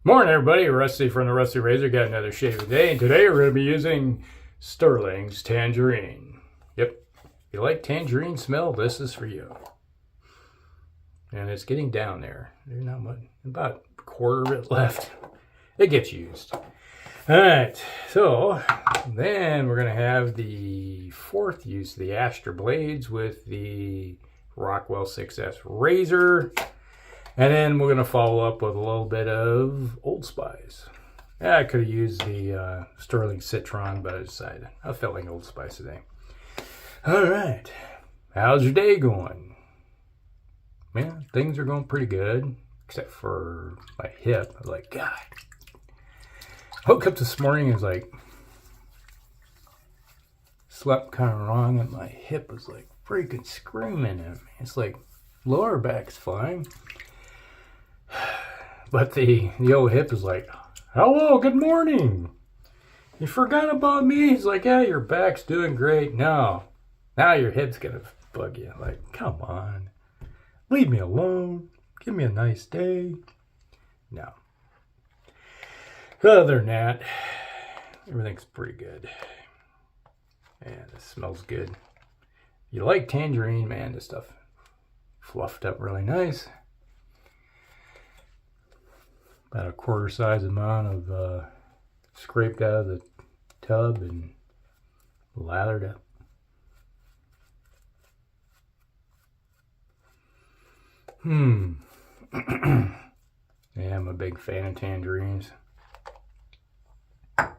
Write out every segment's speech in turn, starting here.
Morning, everybody. Rusty from the Rusty Razor. Got another shave today, and today we're going to be using Stirling's Tangerine. Yep, if you like tangerine smell, this is for you. And it's getting down there. There's not much, about a quarter of it left. It gets used. All right, so then we're going to have the fourth use of the Astra blades with the Rockwell 6S razor. And then we're going to follow up with a little bit of Old Spice. Yeah, I could have used the Stirling Citron, but I decided I felt like Old Spice today. All right. How's your day going? Man, things are going pretty good, except for my hip. I was like, God. I woke up this morning and was like, slept kind of wrong, and my hip was like freaking screaming at me. It's like, lower back's fine. But the old hip is like, hello, good morning. You forgot about me? He's like, yeah, your back's doing great. No, now your hip's going to bug you. Like, come on. Leave me alone. Give me a nice day. No. Other than that, everything's pretty good. And it smells good. You like tangerine, man, this stuff fluffed up really nice. About a quarter size amount of scraped out of the tub and lathered up. Yeah, I'm a big fan of tangerines. Yeah,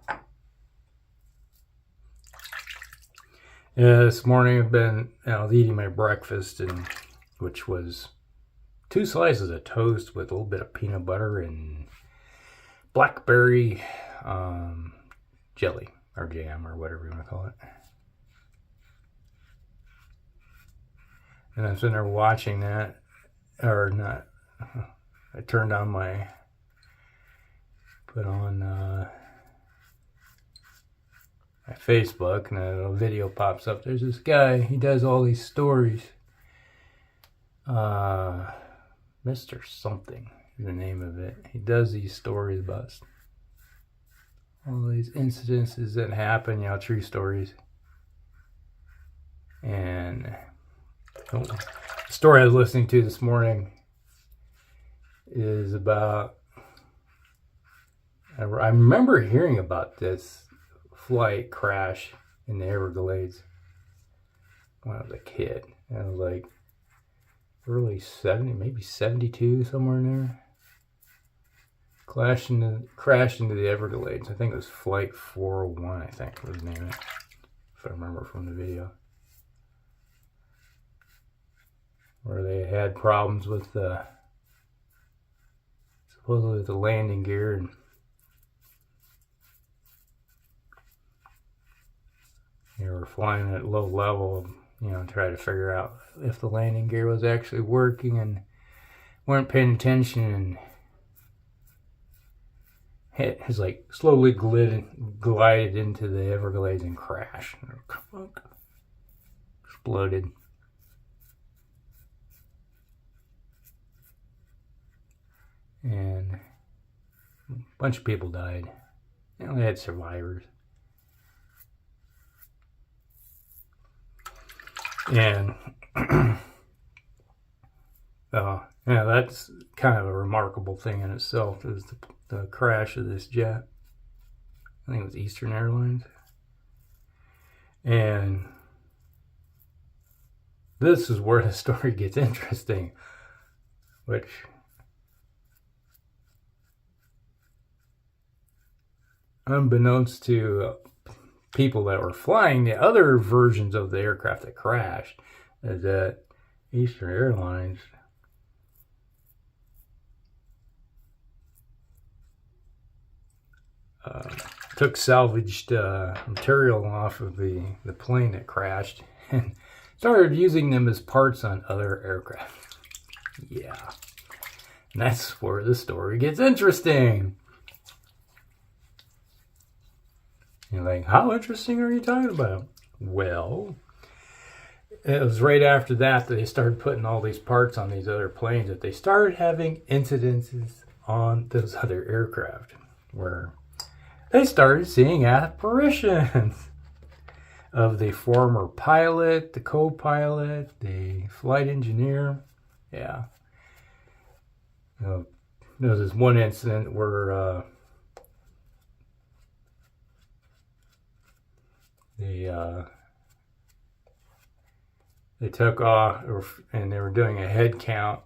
this morning I've been eating my breakfast, and which was 2 slices of toast with a little bit of peanut butter and blackberry jelly or jam or whatever you want to call it. And I'm sitting there watching that, or not. I turned on put on my Facebook, and a little video pops up. There's this guy, he does all these stories. Mr. Something is the name of it. He does these stories about all these incidences that happen, true stories. And the story I was listening to this morning is about, I remember hearing about this flight crash in the Everglades when I was a kid. And I was like, early 70, maybe 72, somewhere in there. Crashed into the Everglades. I think it was Flight 401, I think was the name of it, if I remember from the video. Where they had problems with supposedly the landing gear, and they were flying at low level, try to figure out if the landing gear was actually working, and weren't paying attention, and it has like slowly glided into the Everglades and crashed. Exploded. And a bunch of people died. They had survivors. And that's kind of a remarkable thing in itself, is the crash of this jet. I think it was Eastern Airlines. And this is where the story gets interesting, which unbeknownst to people that were flying the other versions of the aircraft that crashed, is that Eastern Airlines took salvaged material off of the plane that crashed and started using them as parts on other aircraft. Yeah. And that's where the story gets interesting. You're like, how interesting are you talking about? Well, it was right after that they started putting all these parts on these other planes that they started having incidences on those other aircraft, where they started seeing apparitions of the former pilot, the co-pilot, the flight engineer. Yeah. There was this one incident where they took off and they were doing a head count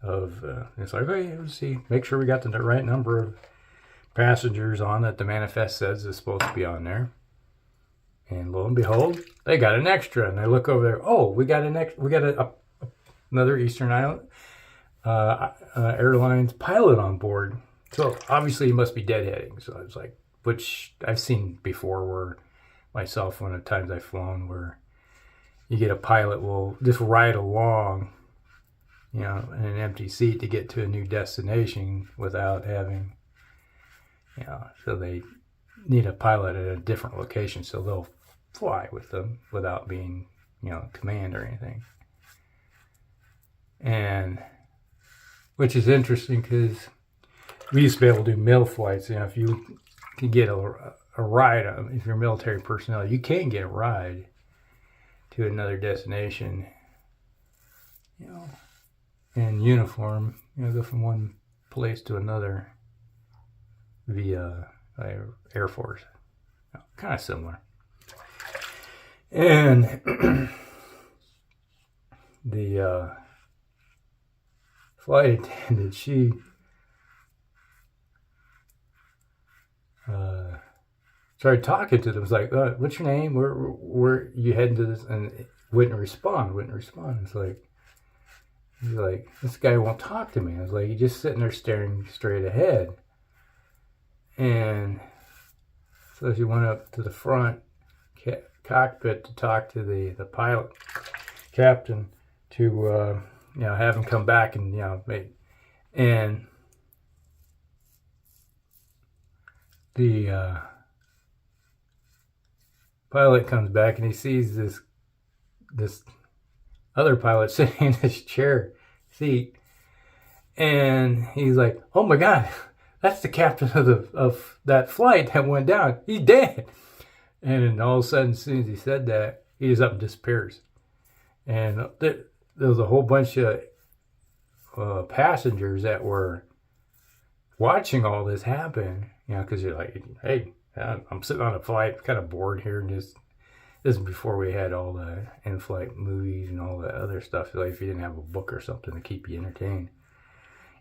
of, it's like, hey, let's see, make sure we got the right number of passengers on that the manifest says is supposed to be on there. And lo and behold, they got an extra. And they look over there, oh, we got another Eastern Island Airlines pilot on board. So obviously he must be deadheading. So I was like, which I've seen before, where myself, one of the times I've flown, where you get a pilot will just ride along, you know, in an empty seat to get to a new destination without having, you know, so they need a pilot at a different location, so they'll fly with them without being, you know, command or anything. And which is interesting, because we used to be able to do mill flights. You know, if you can get a ride, if you're military personnel, you can get a ride to another destination, you know, in uniform, you know, go from one place to another via Air Force. You know, kind of similar. And the flight attendant, she started talking to them. It was like, what's your name? Where you heading to this? And wouldn't respond. It's like, he's like, this guy won't talk to me. I was like, he's just sitting there staring straight ahead. And so she went up to the front cockpit to talk to the pilot captain to you know, have him come back and, you know, and the pilot comes back and he sees this other pilot sitting in his seat, and he's like, oh my God, that's the captain of that flight that went down. He's dead. And then all of a sudden, as soon as he said that, he just up and disappears. And there was a whole bunch of passengers that were watching all this happen. You know, because you're like, hey, I'm sitting on a flight, kind of bored here, and this is before we had all the in-flight movies and all that other stuff. Like if you didn't have a book or something to keep you entertained,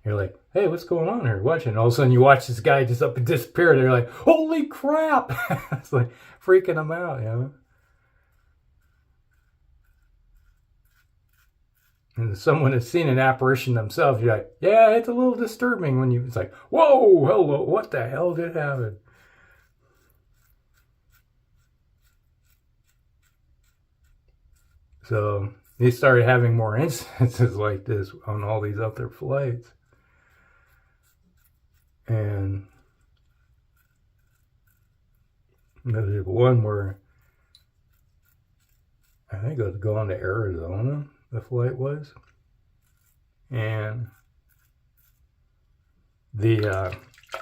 you're like, hey, what's going on here? Watching, and all of a sudden you watch this guy just up and disappear, and you're like, holy crap! It's like freaking them out, you know. And someone has seen an apparition themselves, you're like, yeah, it's a little disturbing when it's like, whoa, hello, what the hell did happen? So they started having more instances like this on all these other flights. And there's one where I think it was going to Arizona, the flight was. And the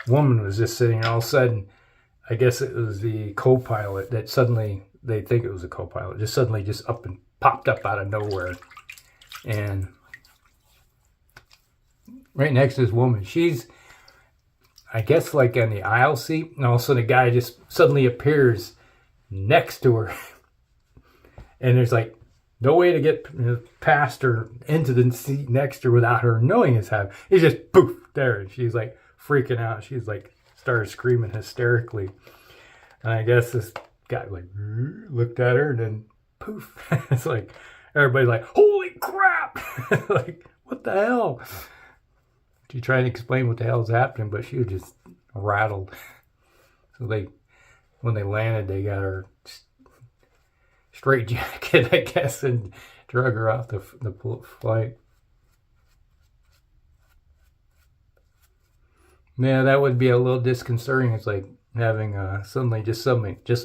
woman was just sitting there. All of a sudden, I guess it was the co-pilot that suddenly, they think it was a co-pilot, just suddenly just up and popped up out of nowhere. And right next to this woman, she's, I guess, like on the aisle seat, and all of a sudden a guy just suddenly appears next to her. And there's like no way to get past her into the seat next to her without her knowing it's happening. He's just poof there, and she's like freaking out. She's like started screaming hysterically. And I guess this guy like looked at her and then poof. It's like everybody's like, holy crap! Like, what the hell? She tried to explain what the hell is happening, but she was just rattled. So when they landed, they got her straight jacket, I guess, and drug her off the flight. Yeah, that would be a little disconcerting. It's like having suddenly just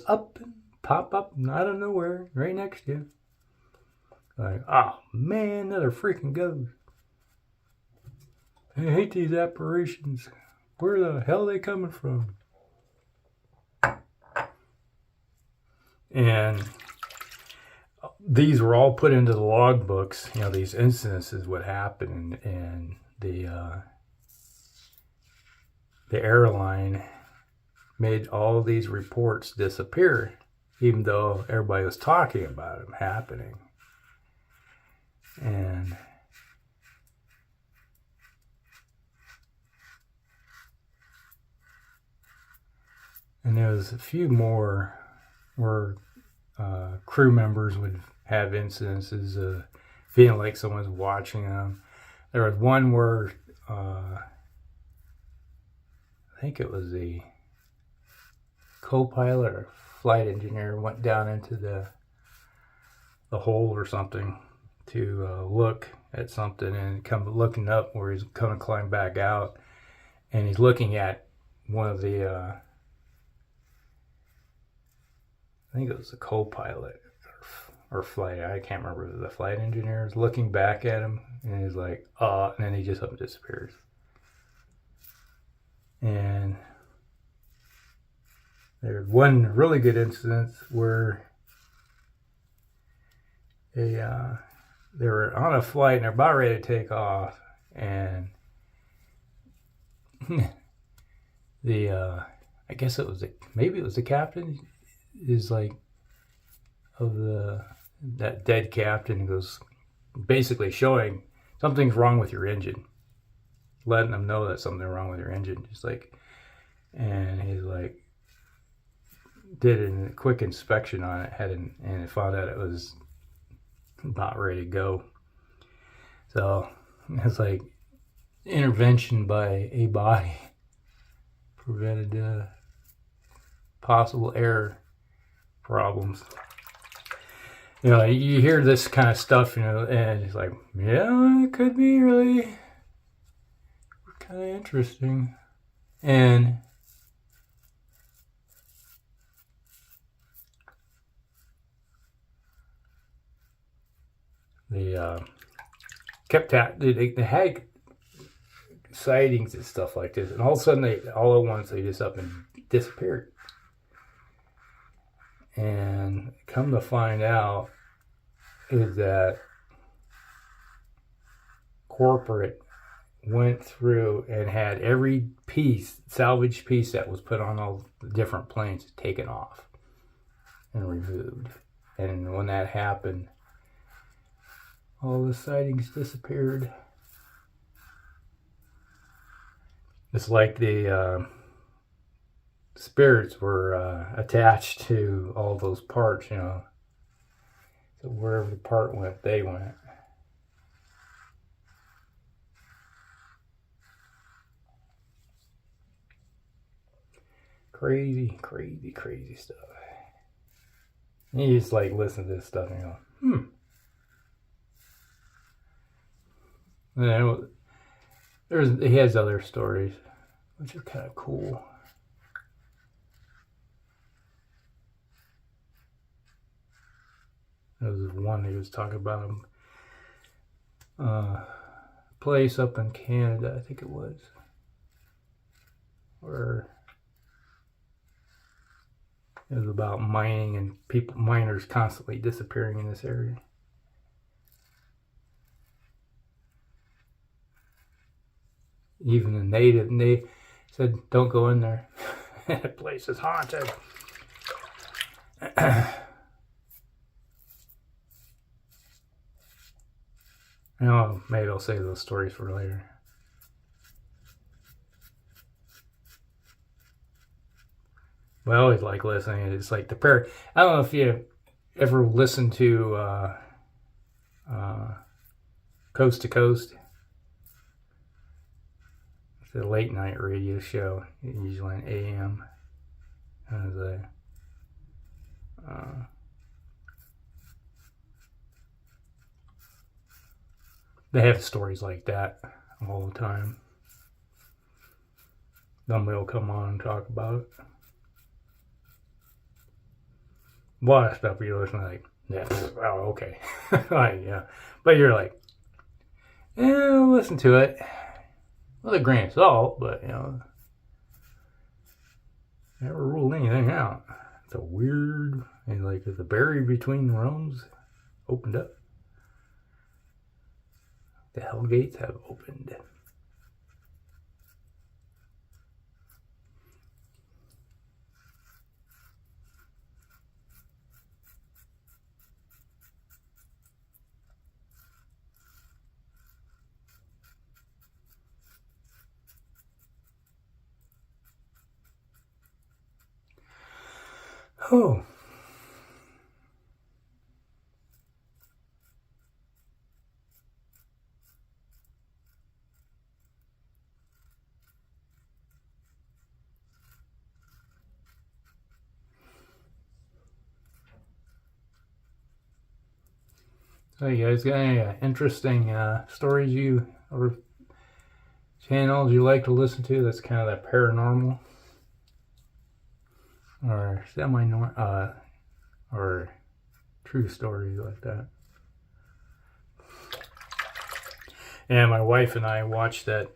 up and pop up out of nowhere right next to you. Like, oh man, another freaking ghost. I hate these apparitions. Where the hell are they coming from? And these were all put into the logbooks, you know, these incidences, what happened, and the airline made all these reports disappear, even though everybody was talking about them happening. And there was a few more where crew members would have incidences of feeling like someone's watching them. There was one where I think it was the co-pilot or flight engineer went down into the hole or something to look at something, and come looking up where he's going to climb back out, and he's looking at one of the I think it was the co-pilot or flight, I can't remember, the flight engineer is looking back at him, and he's like, and then he just up and disappears. And there's one really good instance where they were on a flight and they're about ready to take off, and the I guess it was maybe it was the captain is like of that dead captain goes basically showing something's wrong with your engine, letting them know that something's wrong with your engine, just like, and he's like did a quick inspection on it, and found out it was not ready to go. So it's like intervention by a body prevented possible error problems. You know, you hear this kind of stuff, you know, and it's like, yeah, it could be really kind of interesting. And they had sightings and stuff like this, and all of a sudden all at once they just up and disappeared. And come to find out is that corporate went through and had every salvage piece that was put on all the different planes taken off and removed. And when that happened, all the sightings disappeared. It's like the spirits were attached to all those parts, you know. So wherever the part went, they went. Crazy, crazy, crazy stuff. And you just like listen to this stuff and you go, And he has other stories, which are kind of cool. There was one he was talking about a place up in Canada, I think it was, where it was about mining and miners constantly disappearing in this area. Even the native, and they said, "Don't go in there. That place is haunted." You know, maybe I'll save those stories for later. But I always like listening. It's like the prayer. I don't know if you ever listened to Coast to Coast. It's a late night radio show, usually on AM. They have stories like that all the time. Somebody will come on and talk about it. A lot of stuff you're listening like, yeah, oh, okay. Yeah. But you're like, yeah, I'll listen to it. with a grain of salt, but you know, never ruled anything out. It's a weird, and like the barrier between realms opened up. The hell gates have opened. Oh. So you guys got any interesting stories you or channels you like to listen to that's kind of that paranormal or semi-normal or true stories like that? And my wife and I watched that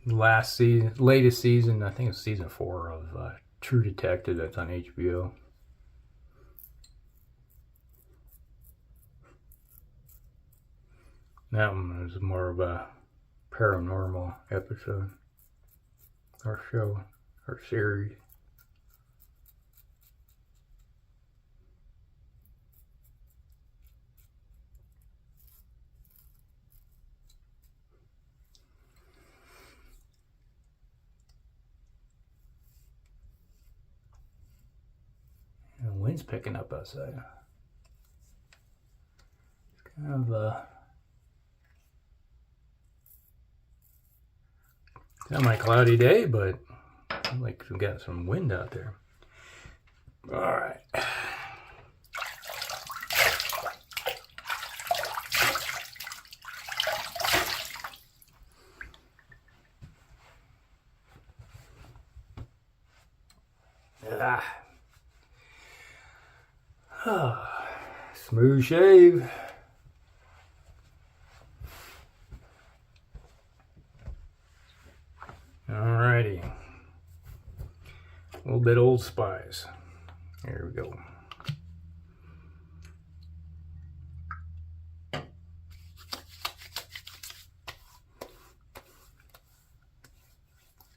latest season, I think it's season 4 of True Detective that's on HBO. That one was more of a paranormal episode or show or series. And the wind's picking up outside. It's kind of a semi-cloudy day, but I like we got some wind out there. All right. Smooth shave. Alrighty. A little bit Old Spice. Here we go.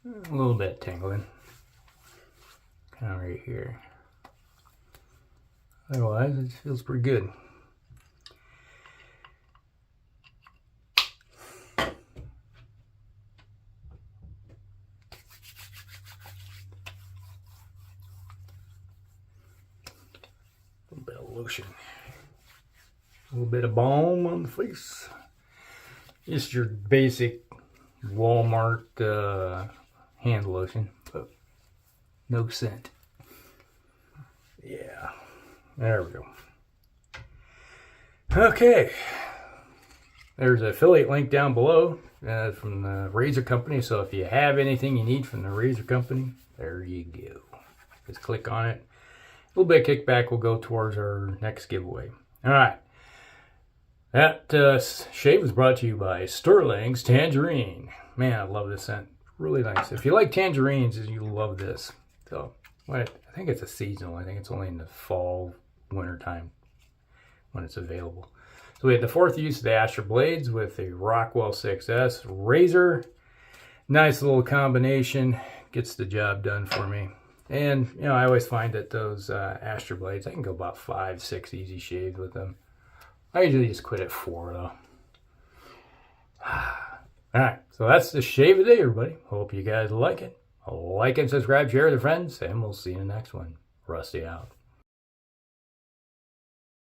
A little bit tingling. Kind of right here. Otherwise, it feels pretty good. A little bit of lotion. A little bit of balm on the face. Just your basic Walmart hand lotion, but no scent. Yeah. There we go. Okay. There's an affiliate link down below from the Razor Company. So if you have anything you need from the Razor Company, there you go. Just click on it. A little bit of kickback will go towards our next giveaway. All right. That shave was brought to you by Stirling's Tangerine. Man, I love this scent. Really nice. If you like tangerines, you love this. So, I think it's a seasonal. I think it's only in the fall, winter time when it's available. So we had the 4th use of the Astra blades with the Rockwell 6S razor. Nice little combination. Gets the job done for me. And, you know, I always find that those Astra blades, I can go about 5, 6 easy shaves with them. I usually just quit at 4 though. Alright, so that's the shave of the day, everybody. Hope you guys like it. Like and subscribe, share with your friends, and we'll see you in the next one. Rusty out.